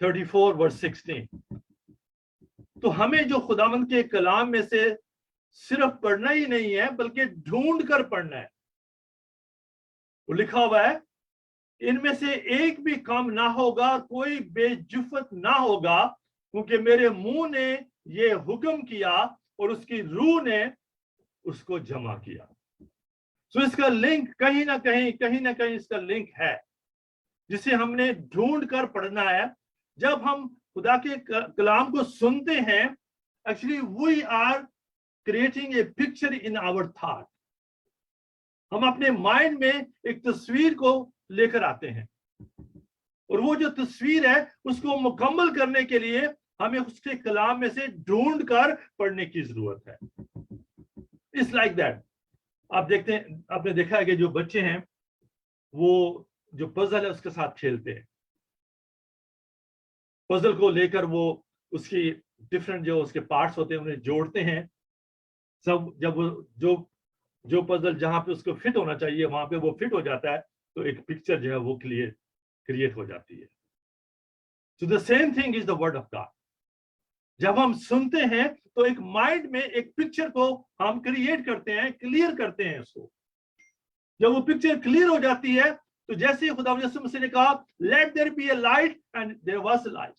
34 verse 16। तो हमें जो खुदावंद के कलाम में से सिर्फ पढ़ना ही नहीं है बल्कि ढूंढ कर पढ़ना है। वो लिखा हुआ है इनमें से एक भी कम ना होगा, कोई बेजुफत ना होगा, क्योंकि मेरे मुंह ने ये हुक्म किया और उसकी रूह ने उसको जमा किया। तो इसका लिंक कहीं ना कहीं इसका लिंक है जिसे हमने ढूंढ कर पढ़ना है। जब हम खुदा के कलाम को सुनते हैं, actually we are creating a picture in our thought. हम अपने माइंड में एक तस्वीर को लेकर आते हैं और वो जो तस्वीर है उसको मुकम्मल करने के लिए हमें उसके कलाम में से ढूंढ कर पढ़ने की जरूरत है। It's like that. आप देखते हैं, आपने देखा है कि जो बच्चे हैं वो जो पजल है उसके साथ खेलते हैं। पजल को लेकर वो उसकी डिफरेंट जो उसके पार्ट्स होते हैं उन्हें जोड़ते हैं। सब जब वो जो पजल जहां पे उसको फिट होना चाहिए वहां पे वो फिट हो जाता है, तो एक पिक्चर जो है वो क्रिएट हो जाती है। So the same thing is the word of God. जब हम सुनते हैं तो एक माइंड में एक पिक्चर को हम क्रिएट करते हैं, क्लियर करते हैं उसको। जब वो पिक्चर क्लियर हो जाती है तो जैसे खुदा यीशु मसीह ने कहा let there be a light and there was a light.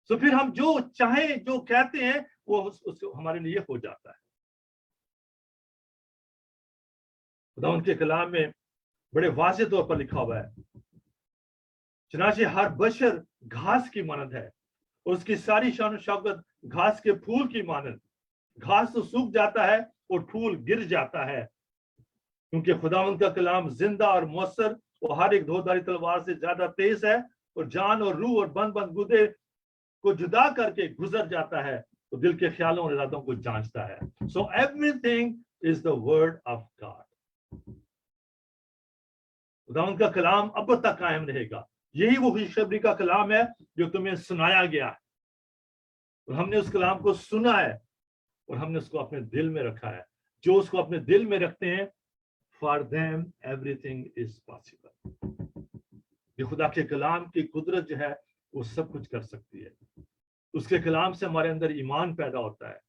तो फिर हम जो चाहें, जो कहते हैं वो उसको हमारे लिए हो जाता है। खुदा उनके कलाम में बड़े वाज़ेह तौर पर लिखा हुआ है, चनाचे हर बशर घास की मानद है, उसकी सारी शान शौकत घास के फूल की मानद। घास तो सूख जाता है और फूल गिर जाता है, क्योंकि खुदावंद का कलाम जिंदा और मौसर वो हर एक धोधारी तलवार से ज्यादा तेज है और जान और रूह और बंद गुदे को जुदा करके गुजर जाता है, तो दिल के ख्यालों और इरादों को जांचता है। So everything is the word of God. खुदावंद का कलाम अब तक कायम रहेगा। यही वो खुशखबरी का कलाम है जो तुम्हें सुनाया गया है और हमने उस कलाम को सुना है और हमने उसको अपने दिल में रखा है। जो उसको अपने दिल में रखते हैं, for them everything is possible. ये खुदा के कलाम की कुदरत जो है वो सब कुछ कर सकती है। उसके कलाम से हमारे अंदर ईमान पैदा होता है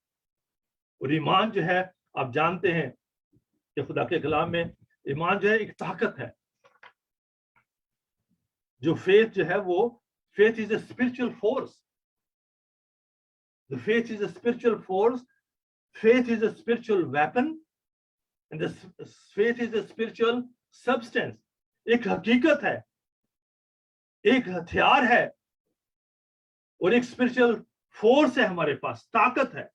और ईमान जो है, आप जानते हैं कि खुदा के कलाम में ईमान जो है एक ताकत है। जो फेथ जो है वो faith is a spiritual force. The faith is a spiritual force. Faith is a spiritual weapon. And the faith is a spiritual substance. एक हकीकत है, एक हथियार है और एक स्पिरिचुअल फोर्स है, हमारे पास ताकत है.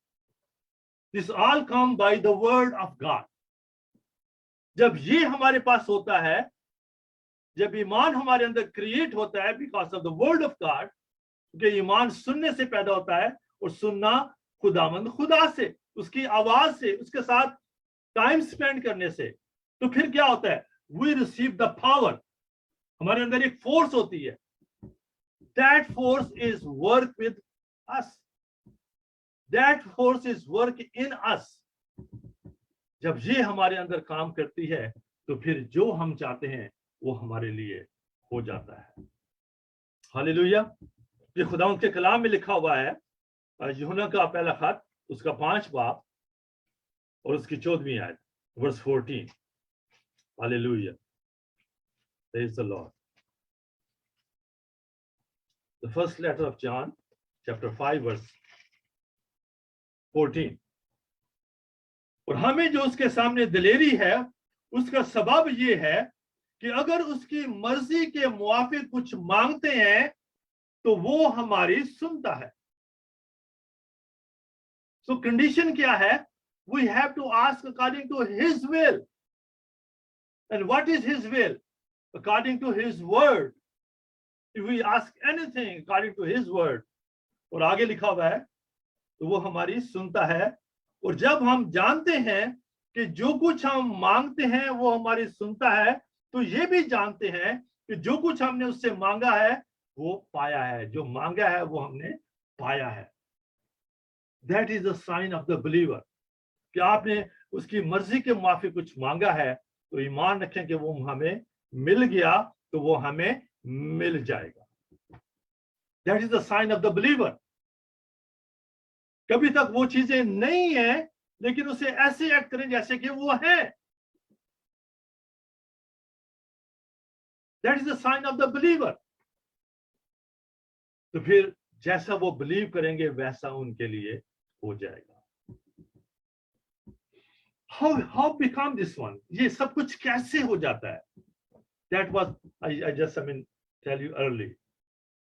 This all come by the word of God. जब ये हमारे पास होता है, जब ईमान हमारे अंदर क्रिएट होता है because of the word of God, क्योंकि ईमान सुनने से पैदा होता है और सुनना खुदावंद खुदा से, उसकी आवाज से, उसके साथ टाइम स्पेंड करने से, तो फिर क्या होता है? We receive the power. हमारे अंदर एक फोर्स होती है. That force is work with us. That force is work in us. जब ये हमारे अंदर काम करती है तो फिर जो हम चाहते हैं वो हमारे लिए हो जाता है. हालेलुया. ये खुदावंद के कलाम में लिखा हुआ है, यूहन्ना का पहला खत, उसका 5 बाब और उसकी 14वीं आयत, verse 14. Hallelujah. Praise the Lord. The first letter of John, chapter 5, verse 14. और हमें जो उसके सामने दिलेरी है, उसका सबब ये है कि अगर उसकी मर्जी के मुआफिक कुछ मांगते हैं तो वो हमारी सुनता है. So condition क्या है? We have to ask according to his will. And what is his will? According to his word. If we ask anything according to his word, और आगे लिखा हुआ है, तो वो हमारी सुनता है. और जब हम जानते हैं कि जो कुछ हम मांगते हैं वो हमारी सुनता है, तो ये भी जानते हैं कि जो कुछ हमने उससे मांगा है वो पाया है. जो मांगा है वो हमने पाया है. That is the sign of the believer. कि आपने उसकी मर्जी के मुताबिक कुछ मांगा है तो ईमान रखें कि वो हमें मिल गया, तो वो हमें मिल जाएगा. That is the sign of the believer. कभी तक वो चीजें नहीं है लेकिन उसे ऐसे एक्ट करें जैसे कि वो है. That is the sign of the believer. तो फिर जैसा वो बिलीव करेंगे वैसा उनके लिए हो जाएगा. How become this one? ये सब कुछ कैसे हो जाता है? That was I just tell you early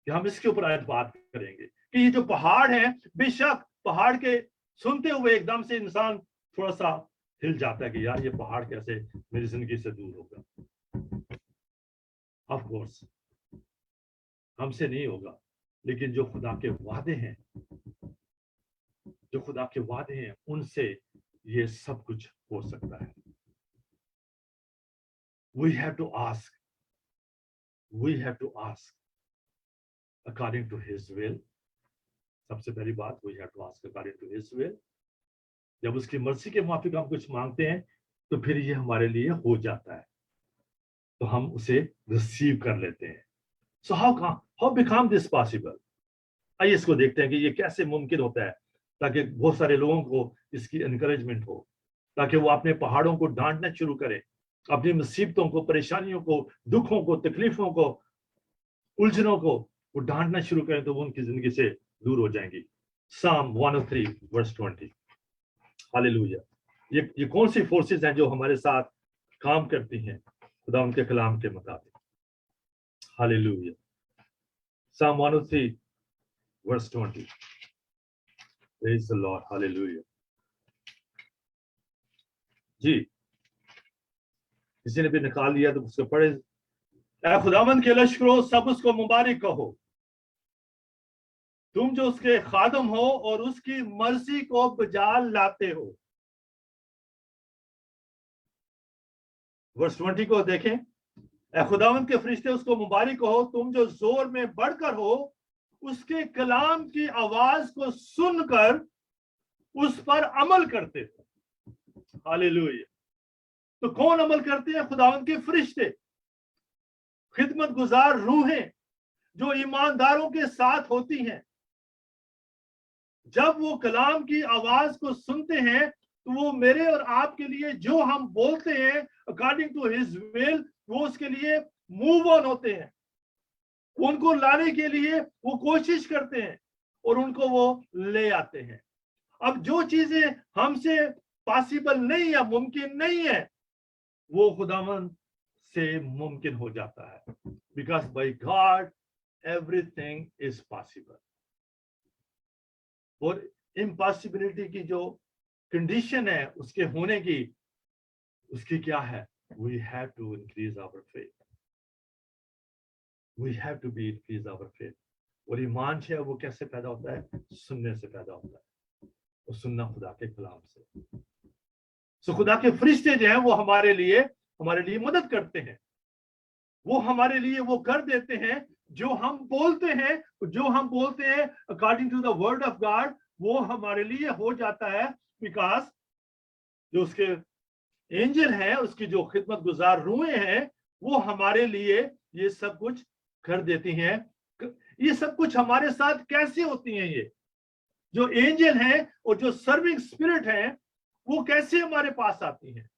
कि हम इसके ऊपर आज बात करेंगे कि ये जो पहाड़ है, बेशक पहाड़ के सुनते हुए एकदम से इंसान थोड़ा सा हिल जाता है कि यार ये पहाड़ कैसे मेरी जिंदगी से दूर होगा. Of course हमसे नहीं होगा, लेकिन जो खुदा के वादे हैं, जो खुदा के वादे हैं, उनसे ये सब कुछ हो सकता है. We have to ask according to his will. सबसे पहली बात, we have to ask according to his will. जब उसकी मर्जी के मुताबिक हम कुछ मांगते हैं तो फिर ये हमारे लिए हो जाता है, तो हम उसे रिसीव कर लेते हैं. So how become this possible? आइए इसको देखते हैं कि ये कैसे मुमकिन होता है, ताकि बहुत सारे लोगों को इसकी एनकरेजमेंट हो, ताकि वो अपने पहाड़ों को डांटना शुरू करें, अपनी मुसीबतों को, परेशानियों को, दुखों को, तकलीफों को, उलझनों को वो डांटना शुरू करें, तो वो उनकी जिंदगी से दूर हो जाएंगी. Psalm 103 verse 20. हालेलुया. ये कौन सी फोर्सेस हैं जो हमारे साथ काम करती हैं खुदा उनके कलाम के मुताबिक? Hallelujah. Psalm 103 verse 20. Praise the Lord. Hallelujah. जी, किसी ने भी निकाल लिया तो उसको पढ़े. ऐ खुदावंद के लश्करों, सब उसको मुबारक कहो, तुम जो उसके खादम हो और उसकी मर्जी को बजा लाते हो. वर्स 20 को देखें. ऐ खुदावंद के फरिश्ते, उसको मुबारक कहो, तुम जो जोर में बढ़कर हो, उसके कलाम की आवाज को सुनकर उस पर अमल करते हो. हालेलुया. तो कौन अमल करते हैं? खुदावंद के फरिश्ते, खिदमत गुजार रूहें जो ईमानदारों के साथ होती हैं. जब वो कलाम की आवाज को सुनते हैं तो वो मेरे और आपके लिए जो हम बोलते हैं अकॉर्डिंग टू हिज विल, वो उसके लिए मूव ऑन होते हैं. उनको लाने के लिए वो कोशिश करते हैं, और उनको वो ले आते हैं। अब जो चीजें हमसे पॉसिबल नहीं है, मुमकिन नहीं है, वो खुदावंद से मुमकिन हो जाता है। Because by God everything is possible. और इम्पॉसिबिलिटी की जो कंडीशन है उसके होने की, उसकी क्या है? We have to increase our faith. We have to be increase our faith. और ईमान है वो कैसे पैदा होता है? सुनने से पैदा होता है, और सुनना खुदा के कलाम से। सो खुदा के फरिश्ते जो हैं वो हमारे लिए मदद करते हैं। वो हमारे लिए वो कर देते हैं जो हम बोलते हैं according to the word of God, वो हमारे लिए हो जाता है। बिकॉज जो उसके एंजल हैं, उसकी जो खिदमत गुजार रूहें हैं, वो हमारे लिए ये सब कुछ कर देती हैं। ये सब कुछ हमारे साथ कैसे होती हैं? ये जो एंजल हैं और जो सर्विंग स्पिरिट हैं, वो कैसे हमारे पास आती हैं?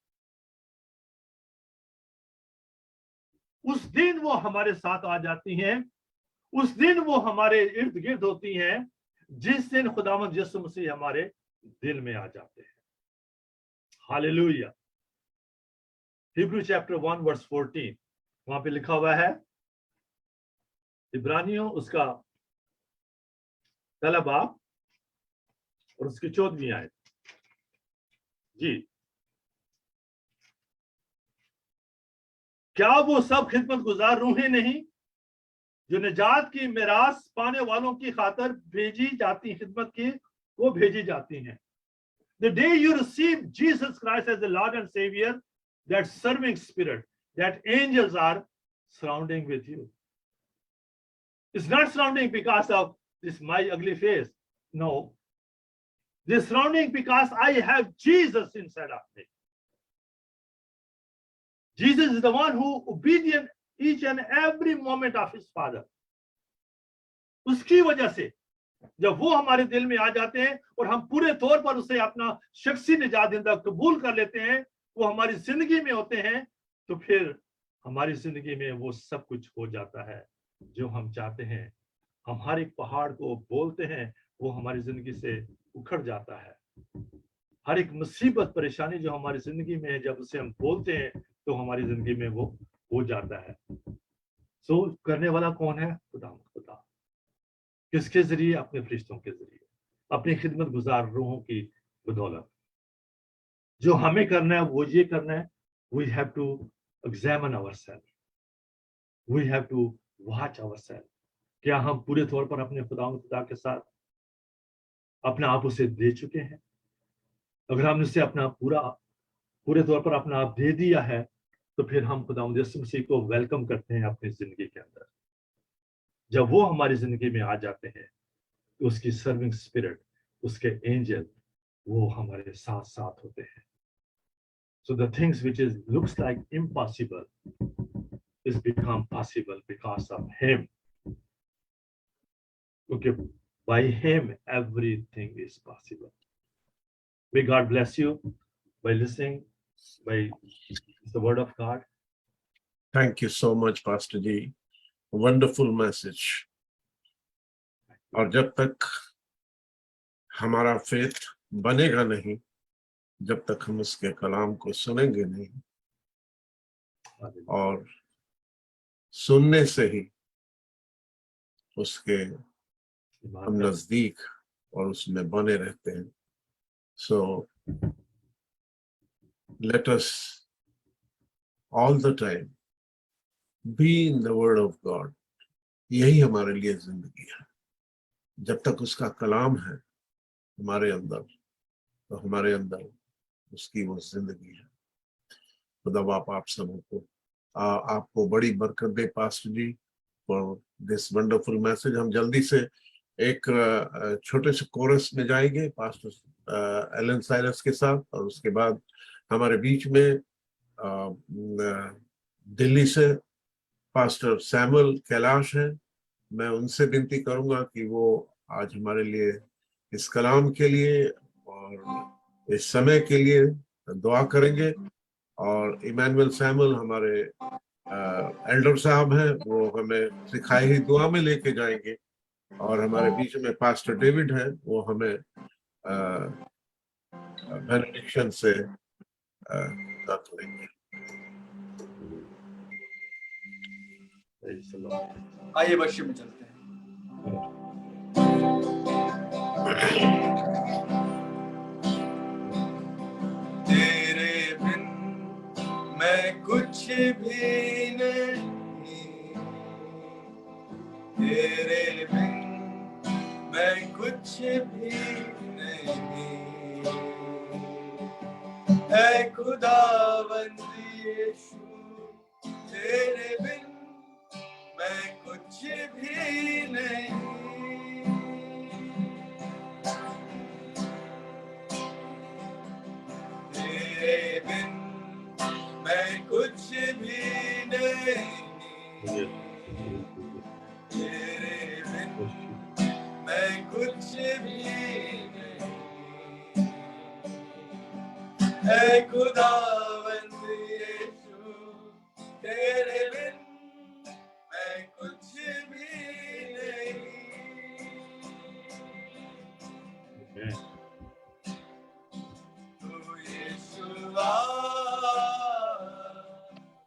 उस दिन वो हमारे साथ आ जाती हैं, उस दिन वो हमारे इर्द गिर्द होती हैं, जिस दिन खुदावंद यीशु मसीह हमारे दिल में आ जाते हैं। हालेलुया। हिब्रू चैप्टर 1 वर्स 14 वहां पे लिखा हुआ है, इब्रानियों उसका पहला बाब और उसकी 14वीं आयत। जी, क्या वो सब खिदमत गुजार रूहें नहीं जो निजात की मिरास पाने वालों की खातर भेजी जाती खिदमत की वो भेजी जाती हैं? The day you receive Jesus Christ as the Lord and Savior, that serving spirit, that angels are surrounding with you. It's not surrounding because of this my ugly face. No. They're surrounding because I have Jesus inside of me. Jesus is the one who obedient each and every moment of his Father. उसकी वजह से जब वो हमारे दिल में आ जाते हैं और हम पूरे तौर पर उसे अपना शख्सी निजात देता कबूल कर लेते हैं, वो हमारी जिंदगी में होते हैं, तो फिर हमारी जिंदगी में वो सब कुछ हो जाता है जो हम चाहते हैं। हम हर एक पहाड़ को बोलते हैं, वो हमारी जिंदगी से उखड़ जाता है। हर एक मुसीबत परेशानी जो हमारी जिंदगी में है, जब उसे हम बोलते हैं तो हमारी जिंदगी में वो हो जाता है। सो करने वाला कौन है? खुदा। किसके जरिए? अपने फरिश्तों के जरिए, अपनी खिदमत गुजार रूहों की बदौलत। जो हमें करना है वो ये करना है, we have to examine ourself, we have to watch ourself. क्या हम पूरे तौर पर अपने खुदा के साथ अपना आप उसे दे चुके हैं? अगर हमने उसे अपना पूरे तौर पर अपना आप दे दिया है, तो फिर हम खुदा यीशु मसीह को वेलकम करते हैं अपनी जिंदगी के अंदर। जब वो हमारी जिंदगी में आ जाते हैं, तो उसकी सर्विंग स्पिरिट, उसके एंजल, वो हमारे साथ साथ होते हैं। So the things which looks like impossible is become possible because of him. Okay, by him everything is possible. May God bless you by listening by the word of God. Thank you so much, Pastor Ji. Wonderful message. और जब तक हमारा faith बनेगा नहीं, जब तक हम उसके कलाम को सुनेंगे नहीं, और सुनने से ही उसके हम नजदीक और उसमें बने रहते हैं। So let us all the time be in the word of God. यही हमारे लिए जिंदगी है। जब तक उसका कलाम है हमारे अंदर, तो हमारे अंदर उसकी वो जिंदगी है। खुदा बाप आप सबको आपको बड़ी बरकत दे pastor ji for this wonderful message. हम जल्दी से एक छोटे से कोरस में जाएंगे पास्टर एलन साइरस के साथ, और उसके बाद हमारे बीच में दिल्ली से पास्टर सैमुअल कैलाश हैं। मैं उनसे विनती करूंगा कि वो आज हमारे लिए इस कलाम के लिए और इस समय के लिए दुआ करेंगे। और इमैनुअल सैमुअल हमारे एल्डर साहब हैं, वो हमें सिखाई हुई दुआ में लेके जाएंगे। और हमारे बीच में पास्टर डेविड है, वो हमें बेनेडिक्शन से बात करेंगे। Praise the Lord. आइए वर्शिप में चलते हैं। तेरे बिन मैं कुछ भी नहीं, तेरे बिन मैं कुछ भी नहीं, ऐ खुदावंद यीशु तेरे बिन मैं कुछ भी नहीं, तेरे बिन मैं कुछ भी नहीं, तेरे बिन मैं कुछ भी नहीं, ऐ खुदावंद यीशु तेरे बिन मैं कुछ भी नहीं। तू यीशुआ,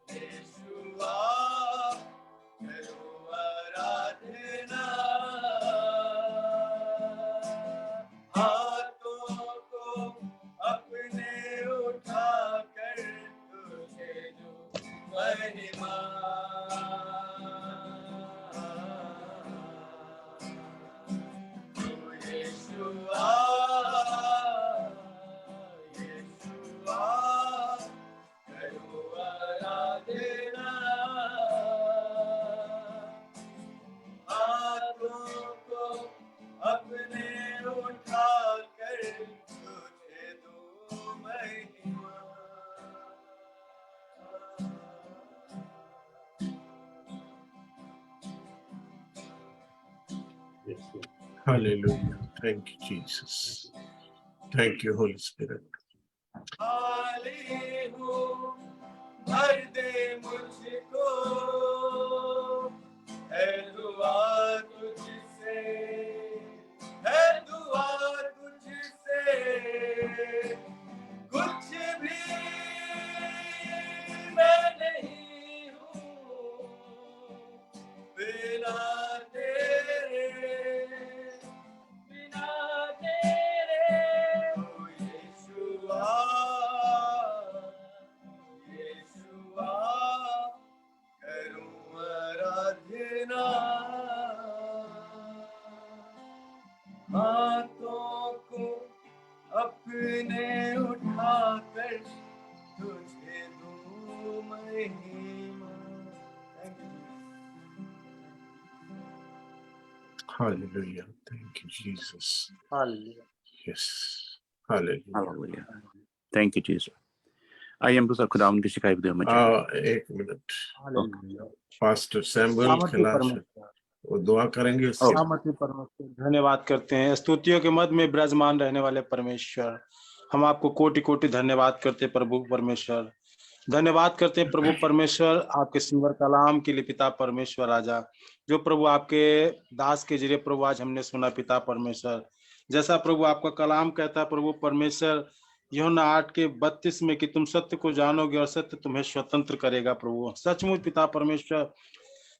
यीशुआ करो आराधना, हाथों को अपने उठा कर तुझे जो महिमा, तू यीशुआ, यीशुआ करो आराधना, हाथों को अपने उठा कर तुझे दो महिमा। Yes, Lord. Hallelujah. Thank you, Jesus. Thank you, Holy Spirit. खाली हूँ भर दे मुझको, है दुआ तुझसे, है दुआ तुझसे, कुछ भी मैं नहीं हूँ बिना तेरे, बिना तेरे। ओ यीशुआ, यीशुआ करूं आराधना, हाथों को अपने उठाकर तुझे दूं महिमा। Thank you. Hallelujah. Thank you, Jesus. Hallelujah. Yes. Hallelujah. Hallelujah. Thank you Jesus. आइए हम दूसरा खुदावंद की शिकायत में एक मिनट, हालेलुया। पास्टर सैमुअल सामर्थ्य खिलाश परमेश्वर, वो दुआ करेंगे उसके बाद। सामर्थ्य परमेश्वर, धन्यवाद करते हैं स्तुतियों के मध्य में विराजमान रहने वाले परमेश्वर, हम आपको कोटि कोटि धन्यवाद करते हैं प्रभु परमेश्वर। धन्यवाद करते हैं प्रभु परमेश्वर आपके सुंदर कलाम के लिए पिता परमेश्वर राजा, जो प्रभु आपके दास के जरिए प्रभु आज हमने सुना पिता परमेश्वर। जैसा प्रभु आपका कलाम कहता है प्रभु परमेश्वर यूहन्ना 8:32 में कि तुम सत्य को जानोगे और सत्य तुम्हें स्वतंत्र करेगा। प्रभु सचमुच पिता परमेश्वर,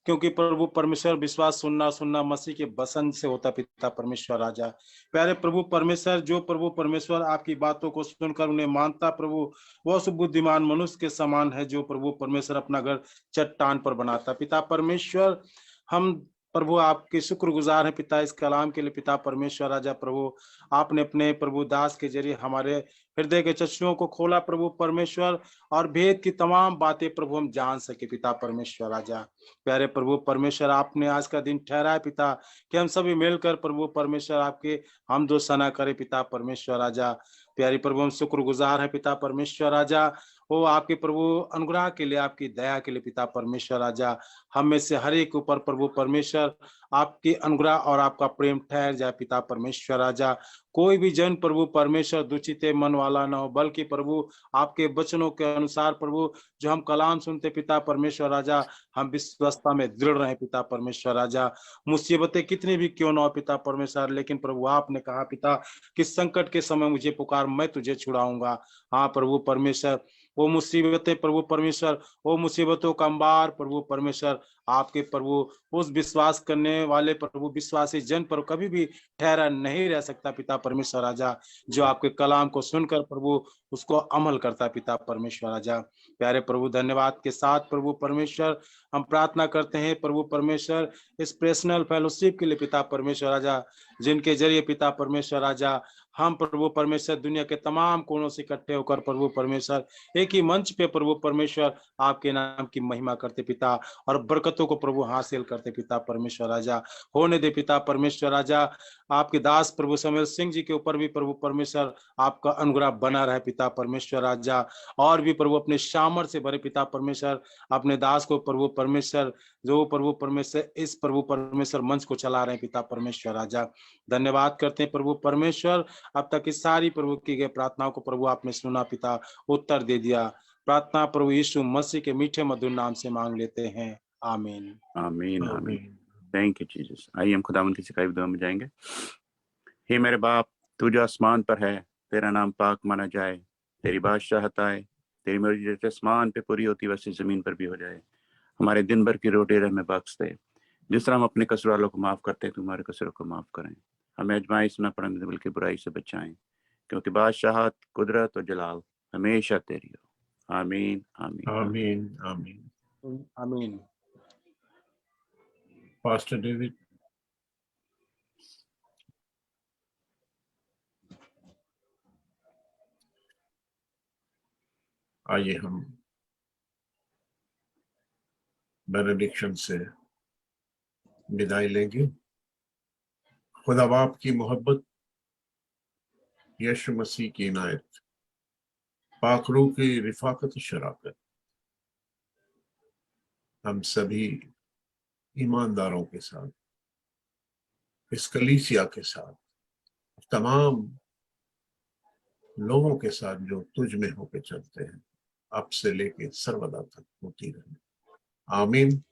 क्योंकि प्रभु परमेश्वर विश्वास सुनना सुनना मसीह के वचन से होता पिता परमेश्वर राजा। प्यारे प्रभु परमेश्वर, जो प्रभु परमेश्वर आपकी बातों को सुनकर उन्हें मानता प्रभु, वह सब बुद्धिमान मनुष्य के समान है जो प्रभु परमेश्वर अपना घर चट्टान पर बनाता। पिता परमेश्वर, हम प्रभु आपके शुक्रगुजार हैं पिता इस कलाम के लिए पिता परमेश्वर राजा। प्रभु आपने अपने प्रभु दास के जरिए हमारे हृदय के चक्षुओं को खोला प्रभु परमेश्वर, और भेद की तमाम बातें प्रभु हम जान सके पिता परमेश्वर राजा। प्यारे प्रभु परमेश्वर, आपने आज का दिन ठहरा है पिता कि हम सभी मिलकर प्रभु परमेश्वर आपके हम दो सना करें पिता परमेश्वर राजा। प्यारी प्रभु हम शुक्रगुजार है पिता परमेश्वर राजा, वो आपके प्रभु अनुग्रह के लिए, आपकी दया के लिए पिता परमेश्वर राजा, हम में से हर एक ऊपर प्रभु परमेश्वर आपकी अनुग्रह और आपका प्रेम ठहर जाए पिता परमेश्वर राजा। कोई भी जन प्रभु परमेश्वर दूषित मन वाला ना हो, बल्कि प्रभु आपके वचनों के अनुसार प्रभु जो हम कलाम सुनते पिता परमेश्वर राजा, हम विश्वासता में दृढ़ रहे पिता परमेश्वर राजा। मुसीबतें कितनी भी क्यों ना हो पिता परमेश्वर, लेकिन प्रभु आपने कहा पिता कि संकट के समय मुझे पुकार, मैं तुझे छुड़ाऊंगा। हाँ प्रभु परमेश्वर, वो मुसीबतें प्रभु परमेश्वर, वो मुसीबतों का अंबार प्रभु परमेश्वर आपके प्रभु उस विश्वास करने वाले प्रभु विश्वासी जन पर कभी भी ठहरा नहीं रह सकता पिता परमेश्वर राजा, जो आपके कलाम को सुनकर प्रभु उसको अमल करता पिता परमेश्वर राजा। प्यारे प्रभु धन्यवाद के साथ प्रभु परमेश्वर हम प्रार्थना करते हैं प्रभु परमेश्वर इस पर्सनल फेलोशिप के लिए पिता परमेश्वर राजा, जिनके जरिए पिता परमेश्वर राजा हम प्रभु परमेश्वर दुनिया के तमाम कोनों से इकट्ठे होकर प्रभु परमेश्वर एक ही मंच पे प्रभु परमेश्वर आपके नाम की महिमा करते पिता, और बरकतों को प्रभु हासिल करते पिता परमेश्वर राजा। होने दे पिता परमेश्वर राजा, आपके दास प्रभु समूएल सिंह जी के ऊपर भी प्रभु परमेश्वर आपका अनुग्रह बना रहे पिता परमेश्वर राजा, और भी प्रभु अपने सामर्थ्य से भरे पिता परमेश्वर अपने दास को प्रभु परमेश्वर जो प्रभु परमेश्वर इस प्रभु परमेश्वर मंच को चला रहे हैं पिता परमेश्वर राजा। धन्यवाद करते हैं प्रभु परमेश्वर, अब तक इस सारी प्रभु की गई प्रार्थनाओं को प्रभु आपने सुना पिता, उत्तर दे दिया। प्रार्थना प्रभु यीशु मसीह के मीठे मधुर नाम से मांग लेते हैं, आमीन आमीन आमीन। आमीन। Thank you Jesus. आइए हम खुदावंद की सिखाई हुई दुआ में जाएंगे। हे मेरे बाप, तू जो आसमान पर है, तेरा नाम पाक माना जाए, तेरी बादशाहत आए, तेरी मर्जी जैसे आसमान पे पूरी होती वैसे जमीन पर भी हो जाए। हमारे दिन भर की रोटी हमें बख्श दे, जिस तरह हम अपने कसूर वालों को माफ करते हैं, तुम्हारे कसूरों को माफ करें। हमें आजमाइश न पड़ने बल्कि बुराई से बचाएं, क्योंकि बादशाहत, कुदरत और जलाल हमेशा तेरी हो। आमीन आमीन आमीन आमीन। आमीन। Pastor David. आइए हम बेनेडिक्शन से विदाई लेंगे। खुदा बाप की मोहब्बत, यीशु मसीह की इनायत, पाक रूह की रिफाकत शराकत हम सभी ईमानदारों के साथ, इस कलीसिया के साथ, तमाम लोगों के साथ जो तुझ में होके चलते हैं, अब से लेके सर्वदा तक होती रहे। आमीन।